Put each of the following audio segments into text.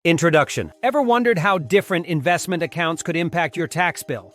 Introduction. Ever wondered how different investment accounts could impact your tax bill?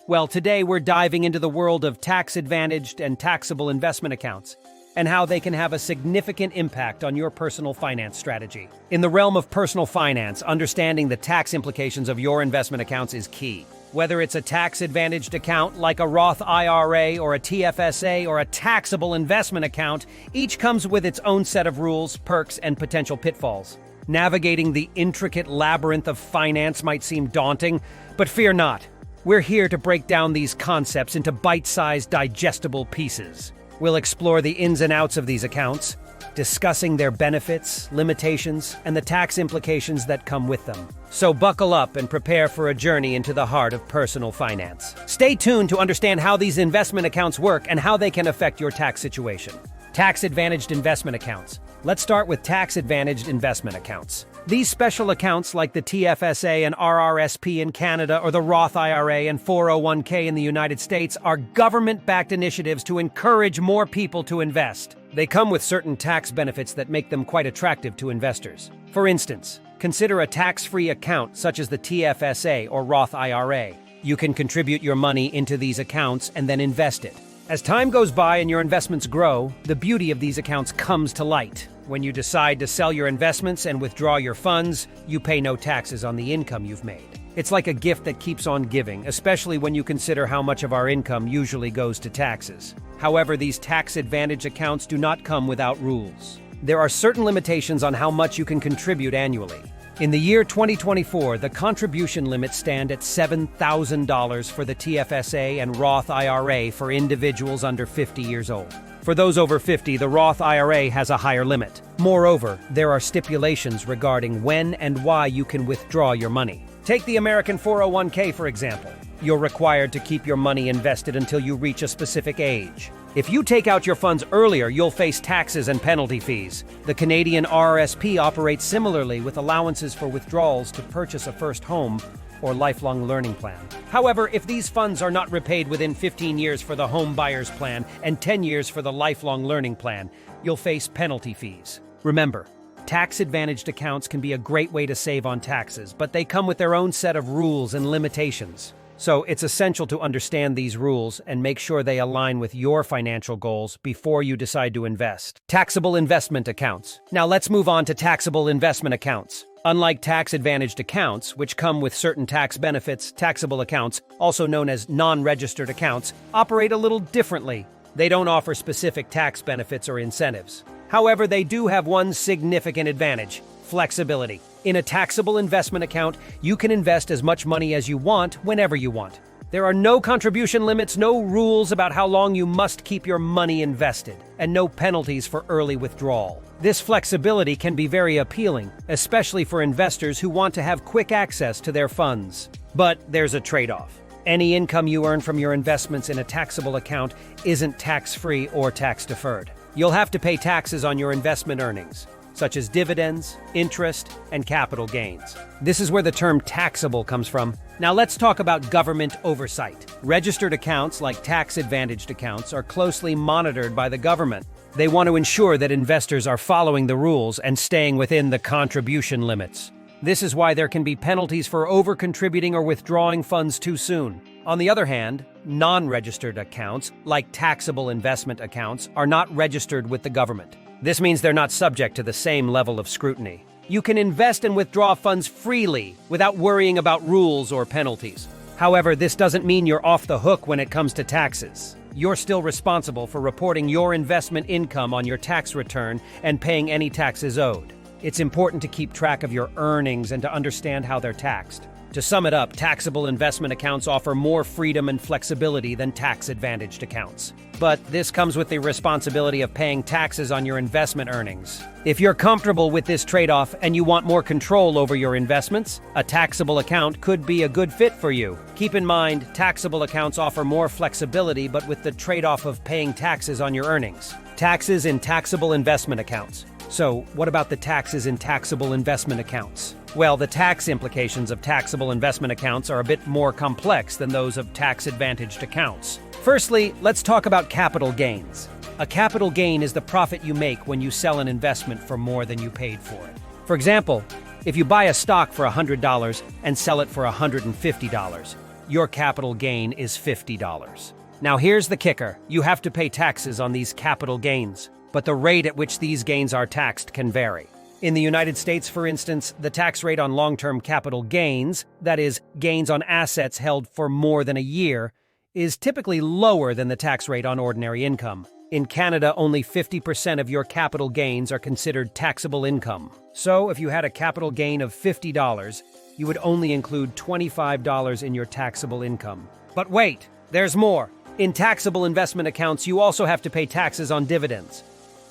Well, today we're diving into the world of tax-advantaged and taxable investment accounts and how they can have a significant impact on your personal finance strategy. In the realm of personal finance, understanding the tax implications of your investment accounts is key. Whether it's a tax-advantaged account like a Roth IRA or a TFSA or a taxable investment account, each comes with its own set of rules, perks, and potential pitfalls. Navigating the intricate labyrinth of finance might seem daunting, but fear not. We're here to break down these concepts into bite-sized, digestible pieces. We'll explore the ins and outs of these accounts, discussing their benefits, limitations, and the tax implications that come with them. So buckle up and prepare for a journey into the heart of personal finance. Stay tuned to understand how these investment accounts work and how they can affect your tax situation. Tax-advantaged investment accounts. Let's start with tax-advantaged investment accounts. These special accounts like the TFSA and RRSP in Canada or the Roth IRA and 401k in the United States are government-backed initiatives to encourage more people to invest. They come with certain tax benefits that make them quite attractive to investors. For instance, consider a tax-free account such as the TFSA or Roth IRA. You can contribute your money into these accounts and then invest it. As time goes by and your investments grow, the beauty of these accounts comes to light. When you decide to sell your investments and withdraw your funds, you pay no taxes on the income you've made. It's like a gift that keeps on giving, especially when you consider how much of our income usually goes to taxes. However, these tax-advantaged accounts do not come without rules. There are certain limitations on how much you can contribute annually. In the year 2024, the contribution limits stand at $7,000 for the TFSA and Roth IRA for individuals under 50 years old. For those over 50, the Roth IRA has a higher limit. Moreover, there are stipulations regarding when and why you can withdraw your money. Take the American 401k, for example. You're required to keep your money invested until you reach a specific age. If you take out your funds earlier, you'll face taxes and penalty fees. The Canadian RRSP operates similarly with allowances for withdrawals to purchase a first home or lifelong learning plan. However, if these funds are not repaid within 15 years for the home buyer's plan and 10 years for the lifelong learning plan, you'll face penalty fees. Remember, tax-advantaged accounts can be a great way to save on taxes, but they come with their own set of rules and limitations. So it's essential to understand these rules and make sure they align with your financial goals before you decide to invest. Taxable investment accounts. Now let's move on to taxable investment accounts. Unlike tax-advantaged accounts, which come with certain tax benefits, taxable accounts, also known as non-registered accounts, operate a little differently. They don't offer specific tax benefits or incentives. However, they do have one significant advantage: flexibility. In a taxable investment account, you can invest as much money as you want whenever you want. There are no contribution limits, no rules about how long you must keep your money invested, and no penalties for early withdrawal. This flexibility can be very appealing, especially for investors who want to have quick access to their funds. But there's a trade-off. Any income you earn from your investments in a taxable account isn't tax-free or tax-deferred. You'll have to pay taxes on your investment earnings, such as dividends, interest, and capital gains. This is where the term taxable comes from. Now let's talk about government oversight. Registered accounts, like tax-advantaged accounts, are closely monitored by the government. They want to ensure that investors are following the rules and staying within the contribution limits. This is why there can be penalties for over-contributing or withdrawing funds too soon. On the other hand, non-registered accounts, like taxable investment accounts, are not registered with the government. This means they're not subject to the same level of scrutiny. You can invest and withdraw funds freely without worrying about rules or penalties. However, this doesn't mean you're off the hook when it comes to taxes. You're still responsible for reporting your investment income on your tax return and paying any taxes owed. It's important to keep track of your earnings and to understand how they're taxed. To sum it up, taxable investment accounts offer more freedom and flexibility than tax-advantaged accounts. But this comes with the responsibility of paying taxes on your investment earnings. If you're comfortable with this trade-off and you want more control over your investments, a taxable account could be a good fit for you. Keep in mind, taxable accounts offer more flexibility, but with the trade-off of paying taxes on your earnings. Taxes in taxable investment accounts. So, what about the taxes in taxable investment accounts? Well, the tax implications of taxable investment accounts are a bit more complex than those of tax-advantaged accounts. Firstly, let's talk about capital gains. A capital gain is the profit you make when you sell an investment for more than you paid for it. For example, If you buy a stock for $100 and sell it for $150, your capital gain is $50. Now here's the kicker. You have to pay taxes on these capital gains, but the rate at which these gains are taxed can vary. In the United States, for instance, the tax rate on long-term capital gains, that is, gains on assets held for more than a year, is typically lower than the tax rate on ordinary income. In Canada, only 50% of your capital gains are considered taxable income. So, if you had a capital gain of $50, you would only include $25 in your taxable income. But wait, there's more. In taxable investment accounts, you also have to pay taxes on dividends,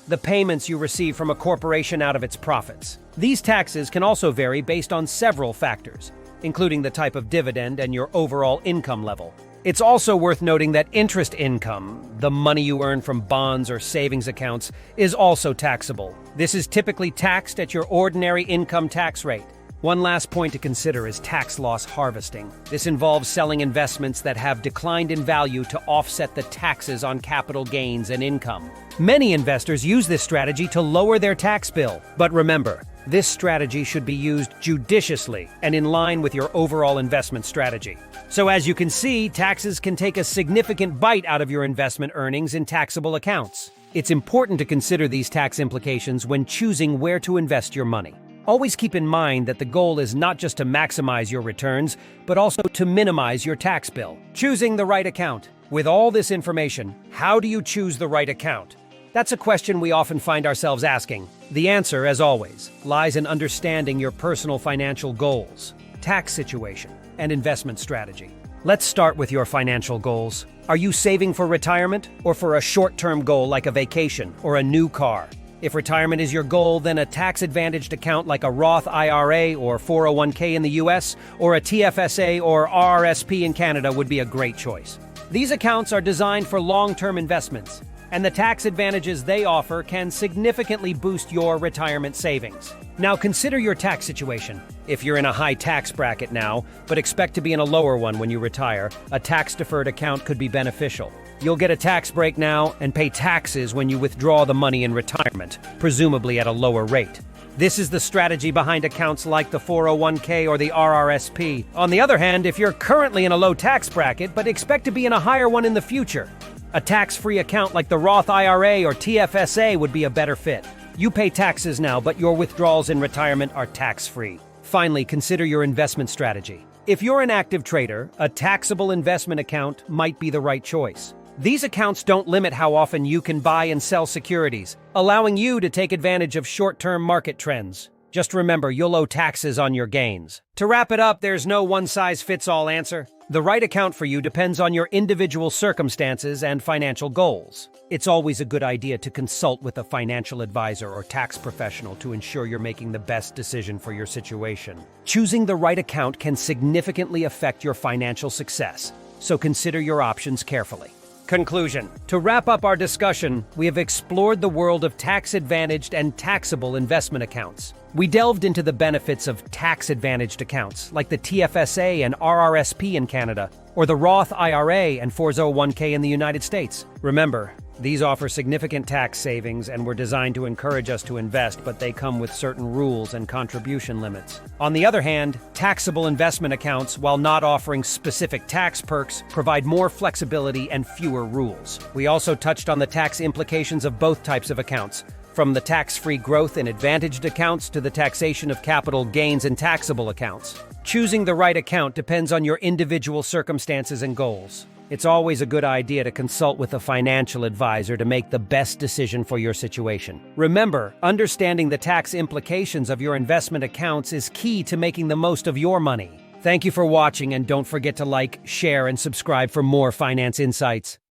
the payments you receive from a corporation out of its profits. These taxes can also vary based on several factors, including the type of dividend and your overall income level. It's also worth noting that interest income, the money you earn from bonds or savings accounts, is also taxable. This is typically taxed at your ordinary income tax rate. One last point to consider is tax loss harvesting. This involves selling investments that have declined in value to offset the taxes on capital gains and income. Many investors use this strategy to lower their tax bill. But remember, this strategy should be used judiciously and in line with your overall investment strategy. So as you can see, taxes can take a significant bite out of your investment earnings in taxable accounts. It's important to consider these tax implications when choosing where to invest your money. Always keep in mind that the goal is not just to maximize your returns, but also to minimize your tax bill. Choosing the right account. With all this information, how do you choose the right account? That's a question we often find ourselves asking. The answer, as always, lies in understanding your personal financial goals, tax situation, and investment strategy. Let's start with your financial goals. Are you saving for retirement or for a short-term goal like a vacation or a new car? If retirement is your goal, then a tax-advantaged account like a Roth IRA or 401k in the US, or a TFSA or RRSP in Canada would be a great choice. These accounts are designed for long-term investments, and the tax advantages they offer can significantly boost your retirement savings. Now consider your tax situation. If you're in a high tax bracket now, but expect to be in a lower one when you retire, a tax-deferred account could be beneficial. You'll get a tax break now and pay taxes when you withdraw the money in retirement, presumably at a lower rate. This is the strategy behind accounts like the 401k or the RRSP. On the other hand, if you're currently in a low tax bracket but expect to be in a higher one in the future, a tax-free account like the Roth IRA or TFSA would be a better fit. You pay taxes now, but your withdrawals in retirement are tax-free. Finally, consider your investment strategy. If you're an active trader, a taxable investment account might be the right choice. These accounts don't limit how often you can buy and sell securities, allowing you to take advantage of short-term market trends. Just remember, you'll owe taxes on your gains. To wrap it up, there's no one-size-fits-all answer. The right account for you depends on your individual circumstances and financial goals. It's always a good idea to consult with a financial advisor or tax professional to ensure you're making the best decision for your situation. Choosing the right account can significantly affect your financial success, so consider your options carefully. Conclusion. To wrap up our discussion, we have explored the world of tax-advantaged and taxable investment accounts. We delved into the benefits of tax-advantaged accounts, like the TFSA and RRSP in Canada, or the Roth IRA and 401k in the United States. Remember, these offer significant tax savings and were designed to encourage us to invest, but they come with certain rules and contribution limits. On the other hand, taxable investment accounts, while not offering specific tax perks, provide more flexibility and fewer rules. We also touched on the tax implications of both types of accounts, from the tax-free growth in advantaged accounts to the taxation of capital gains in taxable accounts. Choosing the right account depends on your individual circumstances and goals. It's always a good idea to consult with a financial advisor to make the best decision for your situation. Remember, understanding the tax implications of your investment accounts is key to making the most of your money. Thank you for watching, and don't forget to like, share, and subscribe for more finance insights.